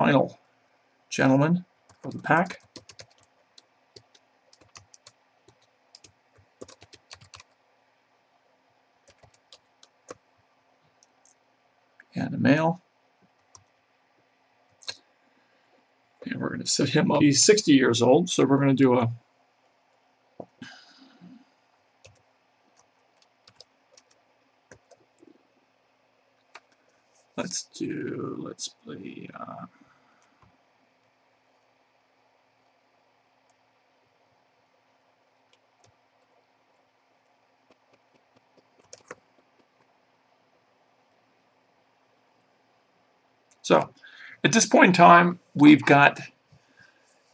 final gentleman of the pack. And a male. And we're going to set him up. He's 60 years old, so we're going to do a let's play so at this point in time, we've got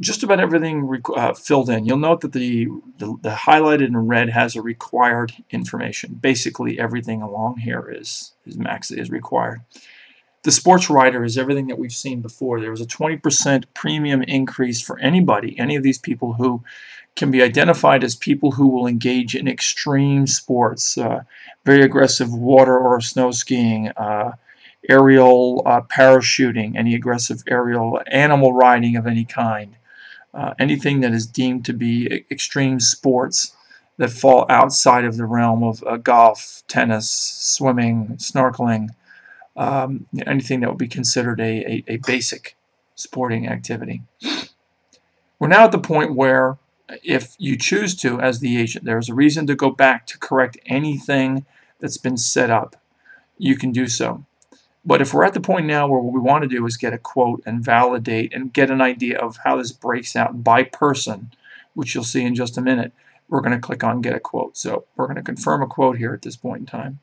just about everything filled in. You'll note that the highlighted in red has a required information. Basically, everything along here is required. The sports writer is everything that we've seen before. There was a 20% premium increase for anybody, any of these people who can be identified as people who will engage in extreme sports, very aggressive water or snow skiing, aerial parachuting, any aggressive aerial animal riding of any kind, anything that is deemed to be extreme sports that fall outside of the realm of golf, tennis, swimming, snorkeling, anything that would be considered a basic sporting activity. We're now at the point where if you choose to, as the agent, there's a reason to go back to correct anything that's been set up. You can do so. But if we're at the point now where what we want to do is get a quote and validate and get an idea of how this breaks out by person, which you'll see in just a minute, we're going to click on Get a Quote. So we're going to confirm a quote here at this point in time.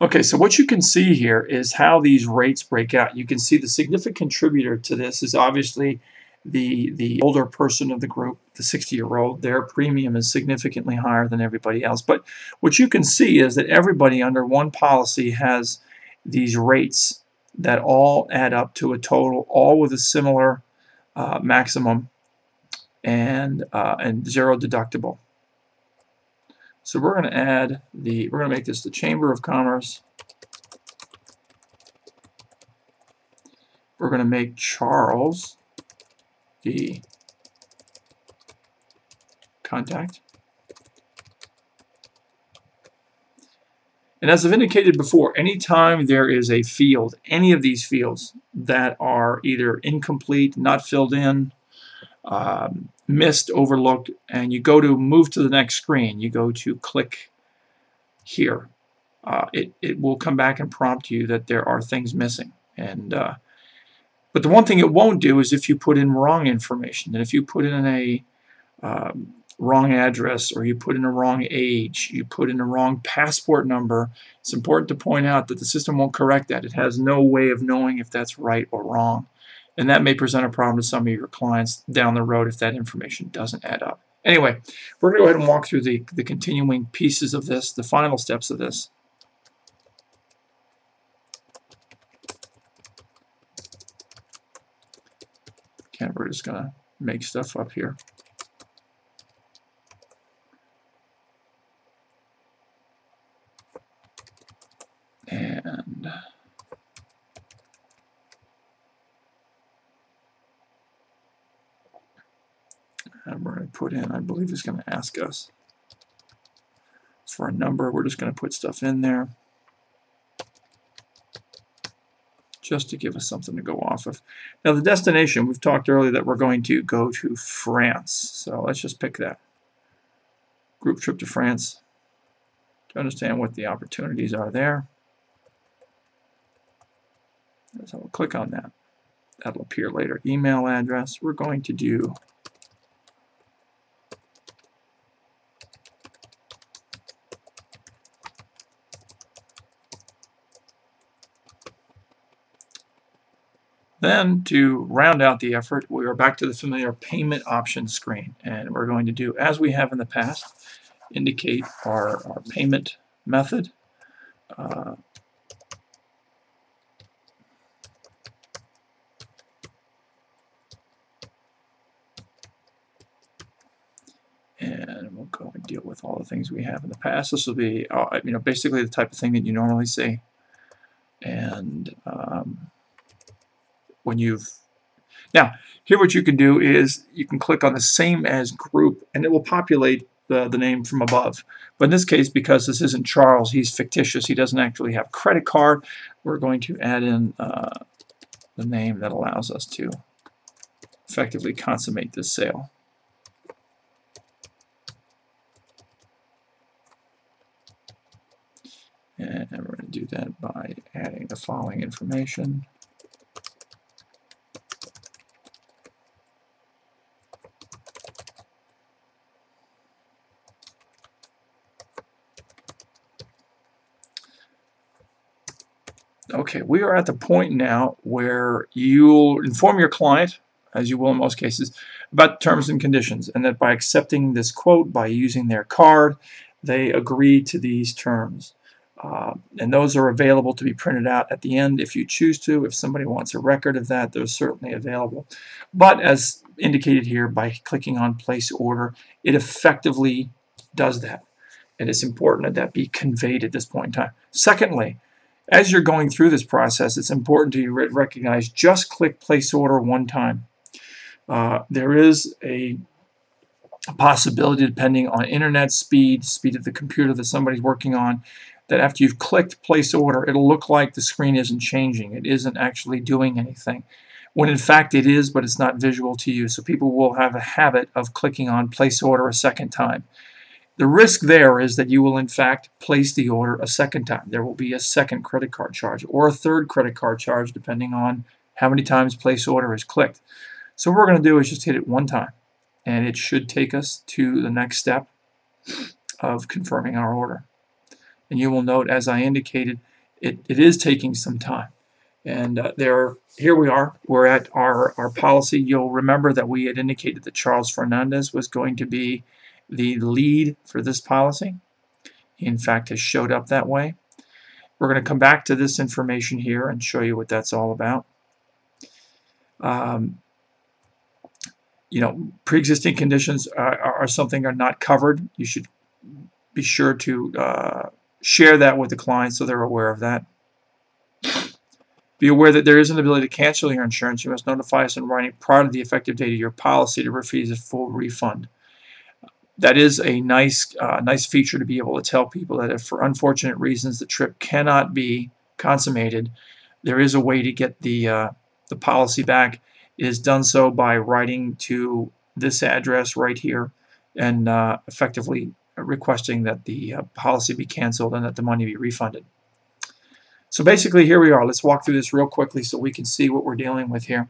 Okay, so what you can see here is how these rates break out. You can see the significant contributor to this is obviously the older person of the group, the 60-year-old. Their premium is significantly higher than everybody else. But what you can see is that everybody under one policy has these rates that all add up to a total, all with a similar maximum and zero deductible. So we're going to add we're going to make this the Chamber of Commerce. We're going to make Charles the contact. And as I've indicated before, anytime there is a field, any of these fields that are either incomplete, not filled in, missed, overlooked, and you go to move to the next screen, you go to click here, it will come back and prompt you that there are things missing. And but the one thing it won't do is if you put in wrong information. And if you put in a wrong address, or you put in a wrong age, you put in a wrong passport number, it's important to point out that the system won't correct that. It has no way of knowing if that's right or wrong. And that may present a problem to some of your clients down the road if that information doesn't add up. Anyway, we're going to go ahead and walk through the continuing pieces of this, the final steps of this. Okay, we're just going to make stuff up here. And we're going to put in, I believe it's going to ask us for a number. We're just going to put stuff in there just to give us something to go off of. Now the destination, we've talked earlier that we're going to go to France. So let's just pick that. Group trip to France to understand what the opportunities are there. So we'll click on that. That'll appear later. Email address. We're going to do then, to round out the effort, we are back to the familiar payment options screen, and we're going to do, as we have in the past, indicate our payment method. go and deal with all the things we have in the past. This will be, you know, basically the type of thing that you normally see. And when you've now, here what you can do is you can click on the same as group, and it will populate the name from above. But in this case, because this isn't Charles, he's fictitious, he doesn't actually have a credit card, we're going to add in the name that allows us to effectively consummate this sale. And we're going to do that by adding the following information. Okay, we are at the point now where you'll inform your client, as you will in most cases, about terms and conditions, and that by accepting this quote, by using their card, they agree to these terms. And those are available to be printed out at the end if you choose to. If somebody wants a record of that, they're certainly available. But as indicated here, by clicking on Place Order, it effectively does that. And it's important that that be conveyed at this point in time. Secondly, as you're going through this process, it's important to recognize just click Place Order one time. There is a possibility, depending on internet speed, speed of the computer that somebody's working on, that after you've clicked Place Order, it'll look like the screen isn't changing. It isn't actually doing anything. When in fact it is, but it's not visual to you. So people will have a habit of clicking on Place Order a second time. The risk there is that you will in fact place the order a second time. There will be a second credit card charge or a third credit card charge depending on how many times Place Order is clicked. So what we're going to do is just hit it one time, and it should take us to the next step of confirming our order. And you will note, as I indicated, it is taking some time. And here we are. We're at our policy. You'll remember that we had indicated that Charles Fernandez was going to be the lead for this policy. He in fact has showed up that way. We're going to come back to this information here and show you what that's all about. You know, pre-existing conditions are something are not covered. You should be sure to share that with the client so they're aware of that. Be aware that there is an ability to cancel your insurance. You must notify us in writing prior to the effective date of your policy to receive a full refund. That is a nice feature to be able to tell people that if for unfortunate reasons the trip cannot be consummated, there is a way to get the policy back. It is done so by writing to this address right here and effectively requesting that the policy be canceled and that the money be refunded. So basically here we are. Let's walk through this real quickly so we can see what we're dealing with here.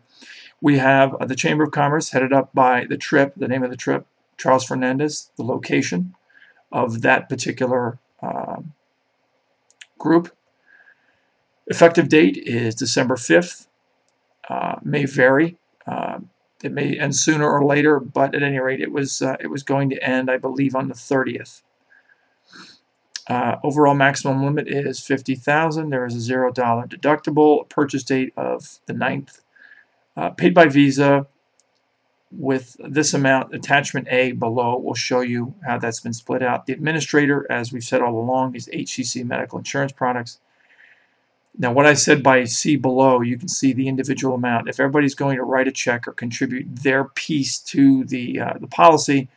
We have the Chamber of Commerce headed up by the trip, the name of the trip, Charles Fernandez, the location of that particular group. Effective date is December 5th. May vary. It may end sooner or later, but at any rate, it was going to end, I believe, on the 30th. Overall maximum limit is $50,000. There is a $0 deductible. A purchase date of the 9th. Paid by Visa. With this amount, attachment A below will show you how that's been split out. The administrator, as we've said all along, is HCC Medical Insurance Products. Now, what I said by C below, you can see the individual amount. If everybody's going to write a check or contribute their piece to the policy,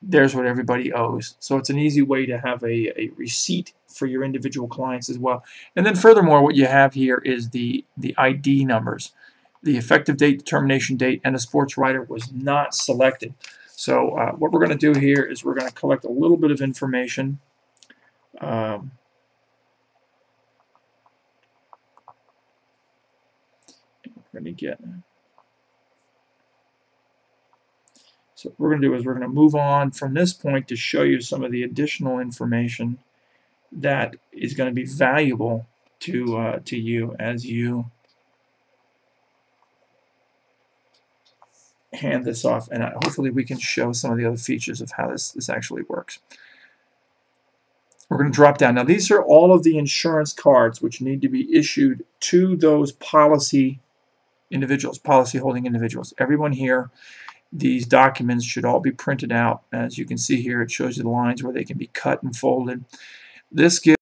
there's what everybody owes. So it's an easy way to have a receipt for your individual clients as well. And then furthermore, what you have here is the ID numbers. The effective date, termination date, and a sports writer was not selected. So what we're going to do here is we're going to collect a little bit of information. We're going to get. So what we're going to do is we're going to move on from this point to show you some of the additional information that is going to be valuable to you as you hand this off, and hopefully we can show some of the other features of how this actually works. We're going to drop down. Now these are all of the insurance cards which need to be issued to those policy individuals, policy holding individuals. Everyone here these documents should all be printed out. As you can see here, it shows you the lines where they can be cut and folded. This gives